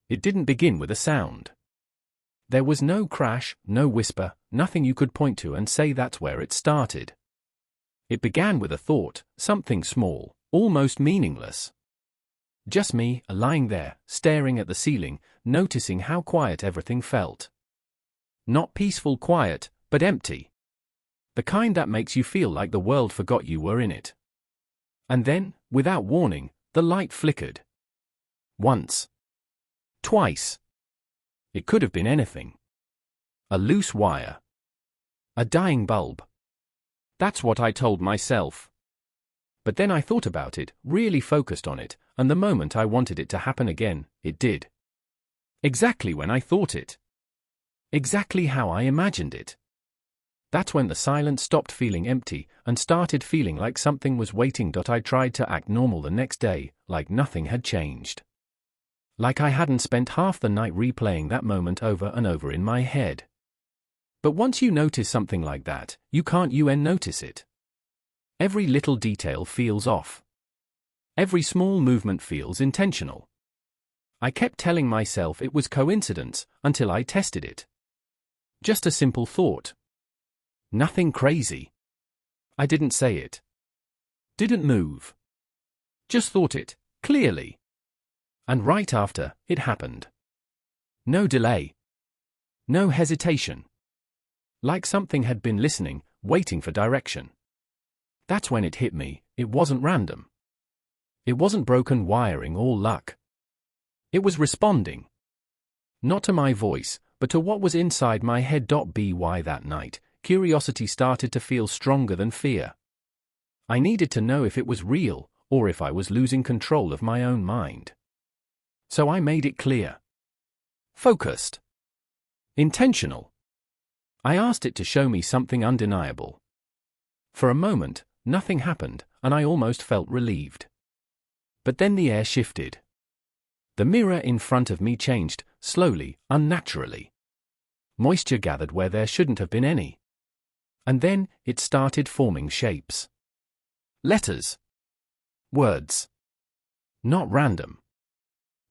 It didn't begin with a sound. There was no crash, no whisper, nothing you could point to and say that's where it started. It began with a thought, something small, almost meaningless. Just me, lying there, staring at the ceiling, noticing how quiet everything felt. Not peaceful quiet, but empty. The kind that makes you feel like the world forgot you were in it. And then, without warning, the light flickered. Once. Twice. It could have been anything. A loose wire. A dying bulb. That's what I told myself. But then I thought about it, really focused on it, and the moment I wanted it to happen again, it did. Exactly when I thought it. Exactly how I imagined it. That's when the silence stopped feeling empty and started feeling like something was waiting. I tried to act normal the next day, like nothing had changed. Like I hadn't spent half the night replaying that moment over and over in my head. But once you notice something like that, you can't notice it. Every little detail feels off. Every small movement feels intentional. I kept telling myself it was coincidence until I tested it. Just a simple thought. Nothing crazy. I didn't say it. Didn't move. Just thought it, clearly. And right after, it happened. No delay. No hesitation. Like something had been listening, waiting for direction. That's when it hit me, it wasn't random. It wasn't broken wiring or luck. It was responding. Not to my voice, but to what was inside my head. By that night, curiosity started to feel stronger than fear. I needed to know if it was real, or if I was losing control of my own mind. So I made it clear. Focused. Intentional. I asked it to show me something undeniable. For a moment, nothing happened, and I almost felt relieved. But then the air shifted. The mirror in front of me changed, slowly, unnaturally. Moisture gathered where there shouldn't have been any. And then, it started forming shapes. Letters. Words. Not random.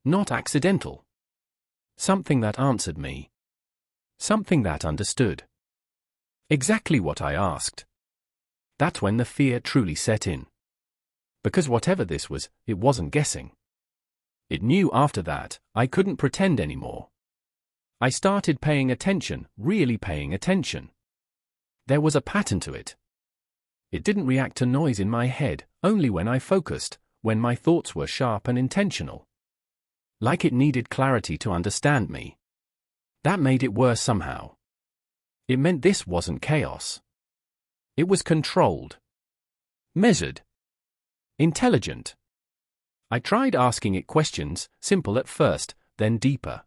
Not accidental. Something that answered me. Something that understood. Exactly what I asked. That's when the fear truly set in. Because whatever this was, it wasn't guessing. It knew. After that, I couldn't pretend anymore. I started paying attention, really paying attention. There was a pattern to it. It didn't react to noise in my head, only when I focused, when my thoughts were sharp and intentional. Like it needed clarity to understand me. That made it worse somehow. It meant this wasn't chaos. It was controlled. Measured. Intelligent. I tried asking it questions, simple at first, then deeper.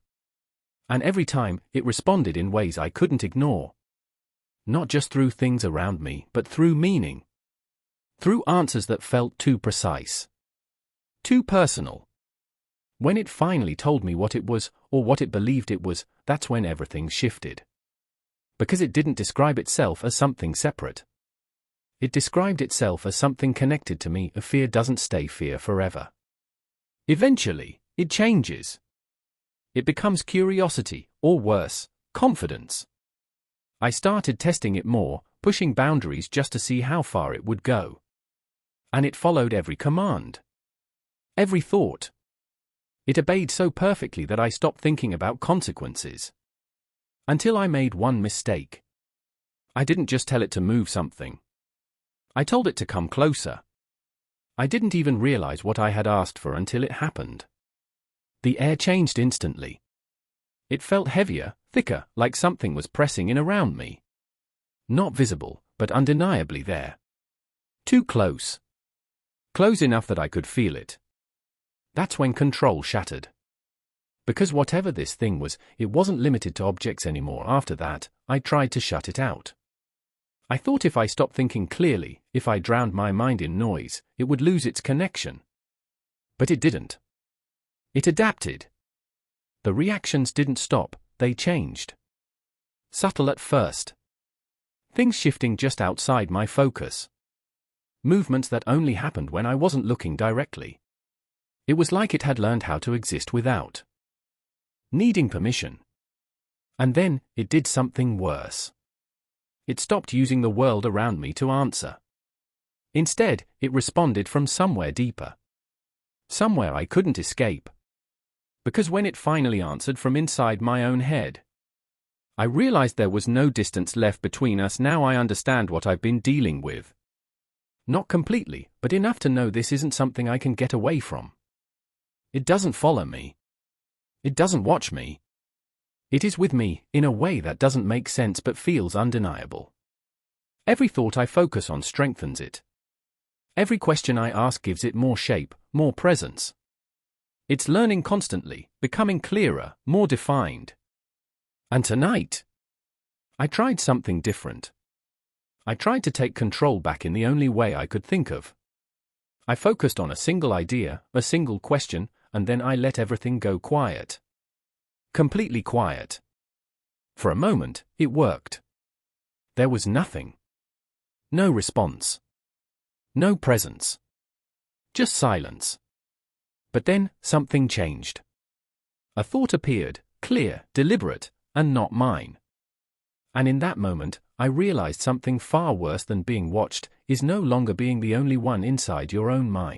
And every time, it responded in ways I couldn't ignore. Not just through things around me, but through meaning. Through answers that felt too precise. Too personal. When it finally told me what it was, or what it believed it was, that's when everything shifted. Because it didn't describe itself as something separate. It described itself as something connected to me. A fear doesn't stay fear forever. Eventually, it changes. It becomes curiosity, or worse, confidence. I started testing it more, pushing boundaries just to see how far it would go. And it followed every command. Every thought. It obeyed so perfectly that I stopped thinking about consequences. Until I made one mistake. I didn't just tell it to move something. I told it to come closer. I didn't even realize what I had asked for until it happened. The air changed instantly. It felt heavier, thicker, like something was pressing in around me. Not visible, but undeniably there. Too close. Close enough that I could feel it. That's when control shattered. Because whatever this thing was, it wasn't limited to objects anymore. After that, I tried to shut it out. I thought if I stopped thinking clearly, if I drowned my mind in noise, it would lose its connection. But it didn't. It adapted. The reactions didn't stop, they changed. Subtle at first. Things shifting just outside my focus. Movements that only happened when I wasn't looking directly. It was like it had learned how to exist without. needing permission. And then, it did something worse. It stopped using the world around me to answer. Instead, it responded from somewhere deeper. Somewhere I couldn't escape. Because when it finally answered from inside my own head, I realized there was no distance left between us. Now I understand what I've been dealing with. Not completely, but enough to know this isn't something I can get away from. It doesn't follow me. It doesn't watch me. It is with me, in a way that doesn't make sense but feels undeniable. Every thought I focus on strengthens it. Every question I ask gives it more shape, more presence. It's learning constantly, becoming clearer, more defined. And tonight, I tried something different. I tried to take control back in the only way I could think of. I focused on a single idea, a single question, and then I let everything go quiet. Completely quiet. For a moment, it worked. There was nothing. No response. No presence. Just silence. But then, something changed. A thought appeared, clear, deliberate, and not mine. And in that moment, I realized something far worse than being watched is no longer being the only one inside your own mind.